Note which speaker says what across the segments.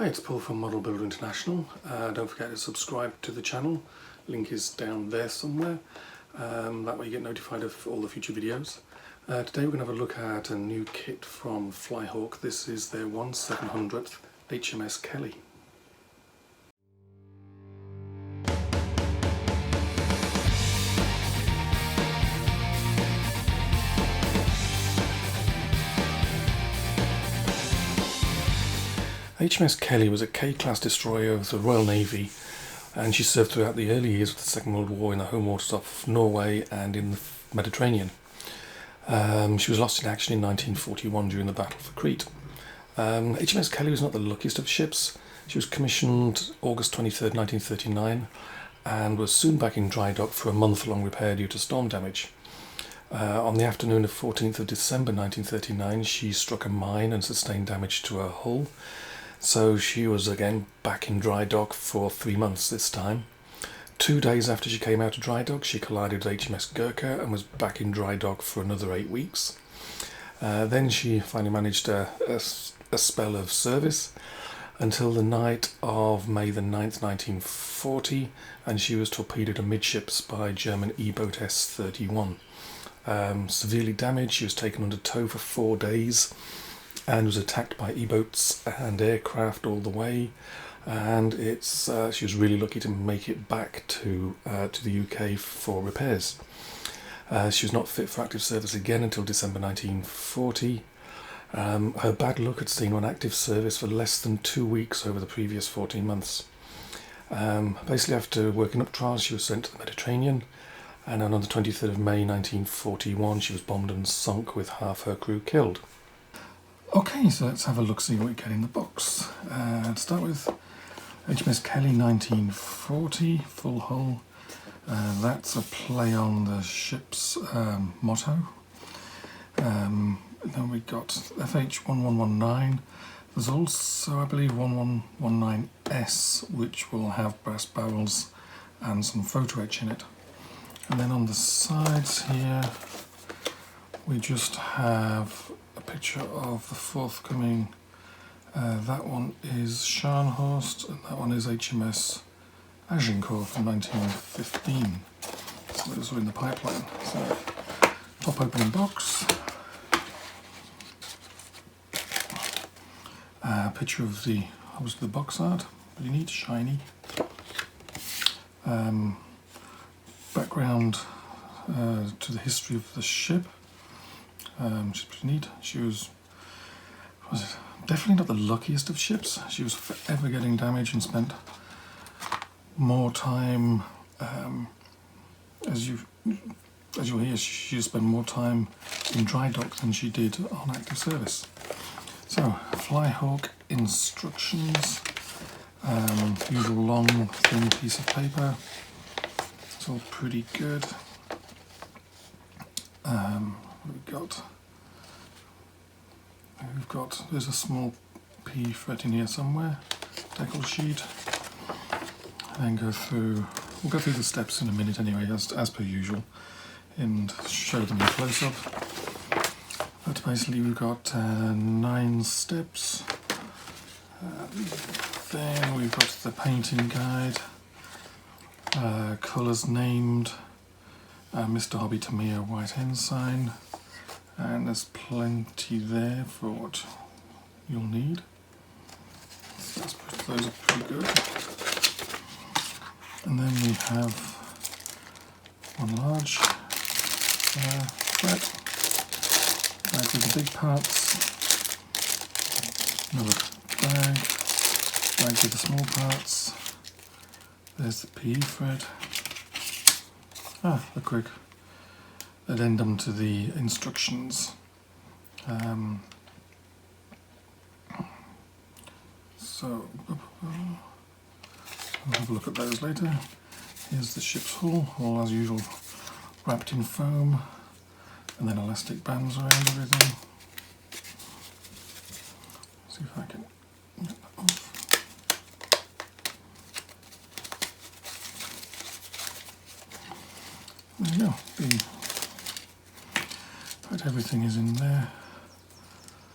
Speaker 1: Hi, it's Paul from Model Builder International. Don't forget to subscribe to the channel. Link is down there somewhere. That way you get notified of all the future videos. Today we're going to have a look at a new kit from Flyhawk. This is their 1/700th HMS Kelly. HMS Kelly was a K-class destroyer of the Royal Navy, and she served throughout the early years of the Second World War in the home waters of Norway and in the Mediterranean. She was lost in action in 1941 during the Battle for Crete. HMS Kelly was not the luckiest of ships. She was commissioned August 23rd, 1939, and was soon back in dry dock for a month-long repair due to storm damage. On the afternoon of 14th of December 1939, she struck a mine and sustained damage to her hull. So she was again back in dry dock for 3 months this time. 2 days after she came out of dry dock, she collided with HMS Gurkha and was back in dry dock for another 8 weeks. Then she finally managed a spell of service until the night of May the 9th, 1940, and she was torpedoed amidships by German E-boat S-31. Severely damaged, she was taken under tow for 4 days and was attacked by E-boats and aircraft all the way, and she was really lucky to make it back to the UK for repairs. She was not fit for active service again until December 1940. Her bad luck had seen her on active service for less than 2 weeks over the previous 14 months. Basically, after working up trials, she was sent to the Mediterranean, and on the 23rd of May 1941 she was bombed and sunk with half her crew killed. Okay, so let's have a look, see what we get in the box. To start with, HMS Kelly 1940, full hull. That's a play on the ship's motto. Then we got FH1119. There's also, I believe, 1119S, which will have brass barrels and some photo etch in it. And then on the sides here, we just have a picture of the forthcoming. That one is Scharnhorst, and that one is HMS Agincourt from 1915. So those are in the pipeline. So, top opening box. Picture of obviously the box art, really neat, shiny. Background to the history of the ship. She's pretty neat. She was definitely not the luckiest of ships. She was forever getting damaged and spent more time, as you'll hear, she spent more time in dry dock than she did on active service. So, Flyhawk instructions, usual long thin piece of paper. It's all pretty good. There's a small P fret in here somewhere, Decals sheet. And we'll go through the steps in a minute anyway, as per usual, and show them in close-up. But basically we've got 9 steps. Then we've got the painting guide, colours named, Mr. Hobby Tamiya white ensign, and there's plenty there for what you'll need. Those are pretty good. And then we have one large fret, bag with the big parts, another bag with the small parts. There's the PE thread. A quick addendum to the instructions. So we'll have a look at those later. Here's the ship's hull, all as usual wrapped in foam, and then elastic bands around everything. See if I can get that off. There you go. But everything is in there.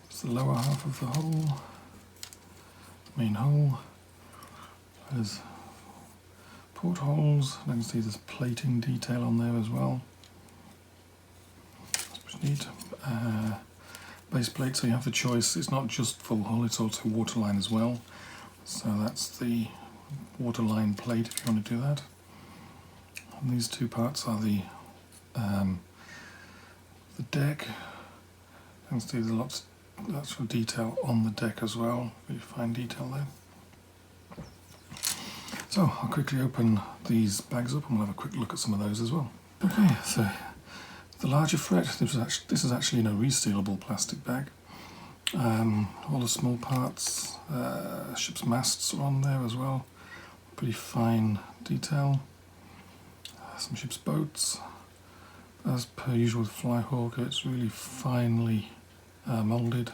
Speaker 1: It's the lower half of the hull. main hull. There's portholes, and I can see there's plating detail on there as well. That's pretty neat. Base plate, so you have the choice, it's not just full hull, it's also waterline as well. So that's the waterline plate if you want to do that. And these two parts are the deck. You can see there's lots of actual detail on the deck as well, really fine detail there. So I'll quickly open these bags up and we'll have a quick look at some of those as well. Okay, so the larger fret, this is actually in a resealable plastic bag. All the small parts, ship's masts are on there as well. Pretty fine detail. Some ship's boats. As per usual with Flyhawk, it's really finely moulded.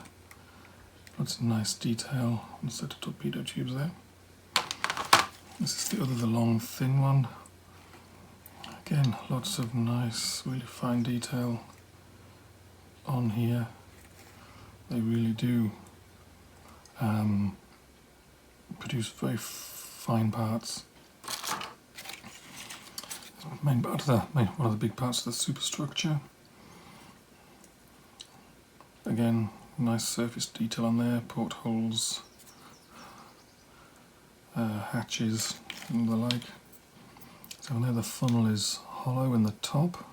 Speaker 1: Lots of nice detail on a set of torpedo tubes there. This is the long thin one. Again, lots of nice, really fine detail on here. They really do produce very fine parts. One of the big parts of the superstructure. Again, nice surface detail on there, portholes, hatches and the like. So there the funnel is hollow in the top.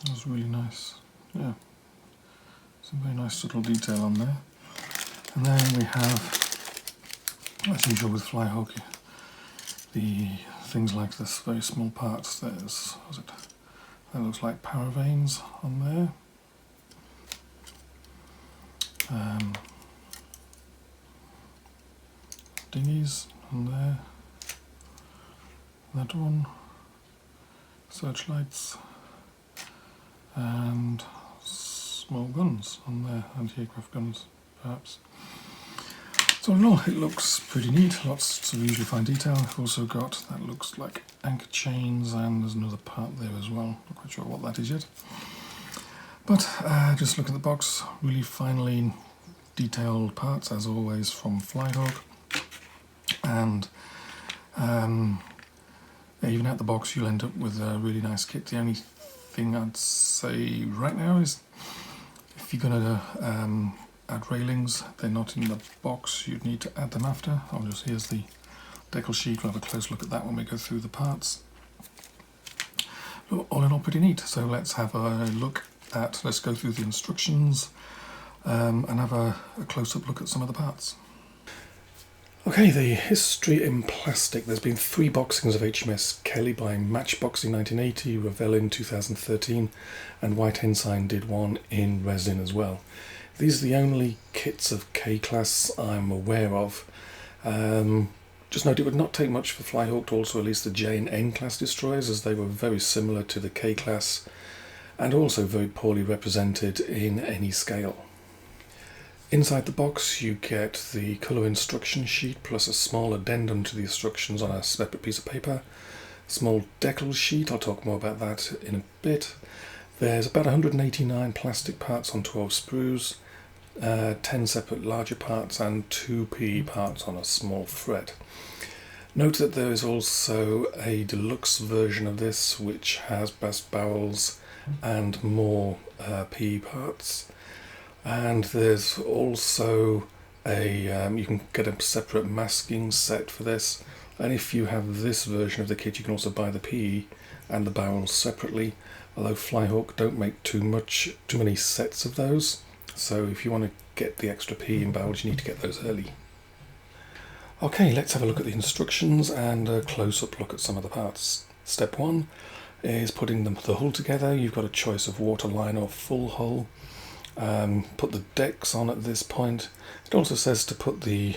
Speaker 1: That's really nice. Yeah, some very nice subtle detail on there. And then we have, as usual with Flyhawk, the things like this very small parts. There's, that looks like power vanes on there. Dinghies on there. That one. Searchlights. And small guns on there, anti-aircraft guns perhaps. So in all, it looks pretty neat, lots of usually fine detail. I've also got, that looks like anchor chains, and there's another part there as well, not quite sure what that is yet. But just look at the box, really finely detailed parts as always from Flyhawk. And even out the box you'll end up with a really nice kit. The only thing I'd say right now is if you're going to add railings, they're not in the box, you'd need to add them after. Here's the decal sheet, we'll have a close look at that when we go through the parts. All in all pretty neat, so let's have a look at, let's go through the instructions and have a close-up look at some of the parts. Okay, the history in plastic. There's been 3 boxings of HMS Kelly by Matchboxing 1980, Revell in 2013, and White Ensign did one in resin as well. These are the only kits of K-Class I'm aware of. Just note it would not take much for Flyhawk to also release the J and N class destroyers, as they were very similar to the K-Class and also very poorly represented in any scale. Inside the box you get the colour instruction sheet plus a small addendum to the instructions on a separate piece of paper. Small Decals sheet, I'll talk more about that in a bit. There's about 189 plastic parts on 12 sprues, 10 separate larger parts and 2 PE parts on a small fret. Note that there is also a deluxe version of this which has brass barrels and more PE parts. And there's also you can get a separate masking set for this, and if you have this version of the kit you can also buy the PE and the barrels separately, although Flyhawk don't make too many sets of those, so if you want to get the extra PE and barrels you need to get those early. Okay, let's have a look at the instructions and a close-up look at some of the parts. Step 1 is putting the hull together. You've got a choice of waterline or full hull. Put the decks on at this point. It also says to put the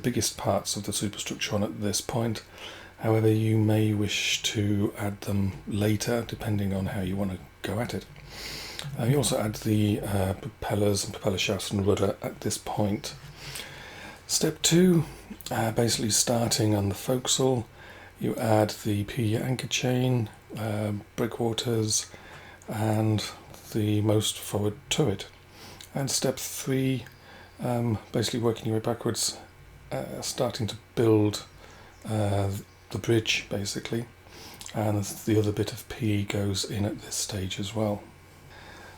Speaker 1: biggest parts of the superstructure on at this point. However, you may wish to add them later depending on how you want to go at it. You also add the propellers and propeller shafts and rudder at this point. Step 2, basically starting on the forecastle, you add the PE anchor chain, breakwaters and the most forward turret. And step 3, Basically working your way backwards, starting to build the bridge basically, and the other bit of PE goes in at this stage as well.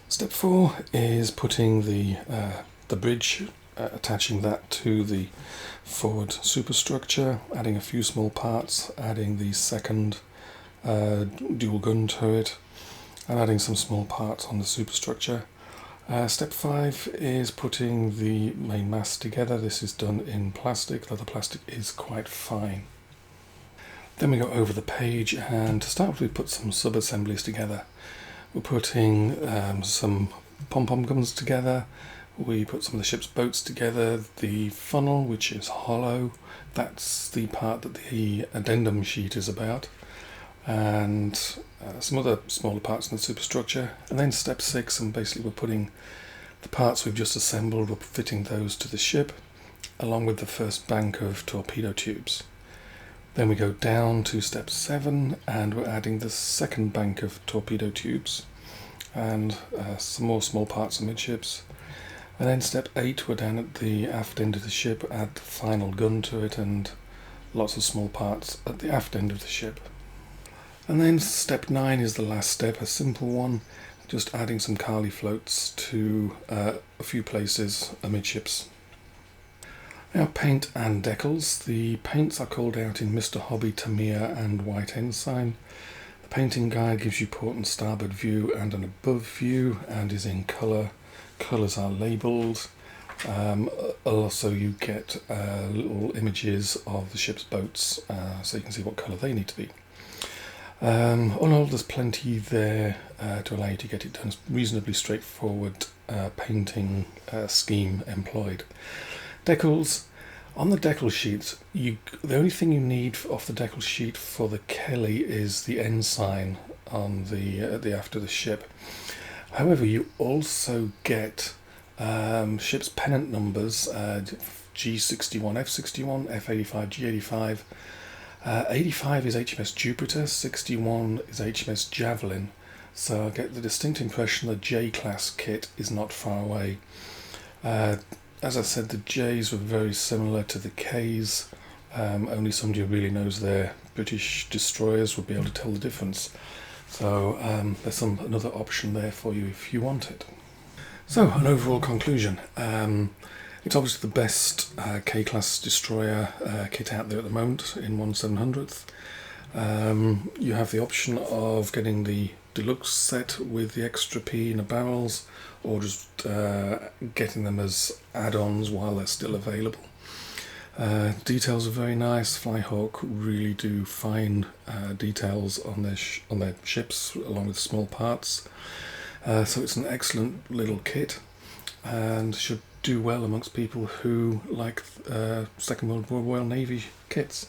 Speaker 1: Step 4 is putting the bridge, attaching that to the forward superstructure, adding a few small parts, adding the second dual gun turret, and adding some small parts on the superstructure. Step 5 is putting the main mast together. This is done in plastic, though the plastic is quite fine. Then we go over the page, and to start with we put some sub-assemblies together. We're putting some pom-pom guns together, we put some of the ship's boats together, the funnel, which is hollow, that's the part that the addendum sheet is about, and some other smaller parts in the superstructure. And then step 6, and basically we're putting the parts we've just assembled, we're fitting those to the ship, along with the first bank of torpedo tubes. Then we go down to step 7, and we're adding the second bank of torpedo tubes and some more small parts amidships. And then step 8, we're down at the aft end of the ship, add the final gun turret and lots of small parts at the aft end of the ship. And then step 9 is the last step, a simple one, just adding some Carly floats to a few places amidships. Now paint and decals. The paints are called out in Mr. Hobby, Tamiya and White Ensign. The painting guide gives you port and starboard view and an above view and is in colour. Colours are labelled. Also you get little images of the ship's boats so you can see what colour they need to be. All in all, there's plenty there to allow you to get it done. It's reasonably straightforward painting scheme employed. Decals. On the decal sheet, the only thing you need off the decal sheet for the Kelly is the ensign on the aft of the ship. However, you also get ship's pennant numbers, G61, F61, F85, G85. 85 is HMS Jupiter, 61 is HMS Javelin, so I get the distinct impression the J-class kit is not far away. As I said, the J's were very similar to the K's, only somebody who really knows their British destroyers would be able to tell the difference. So there's another option there for you if you want it. So, an overall conclusion. It's obviously the best K-class destroyer kit out there at the moment in 1/700th. You have the option of getting the deluxe set with the extra P in the barrels, or just getting them as add-ons while they're still available. Details are very nice. Flyhawk really do fine details on their ships along with small parts. So it's an excellent little kit and should do well amongst people who like Second World War Royal Navy kits.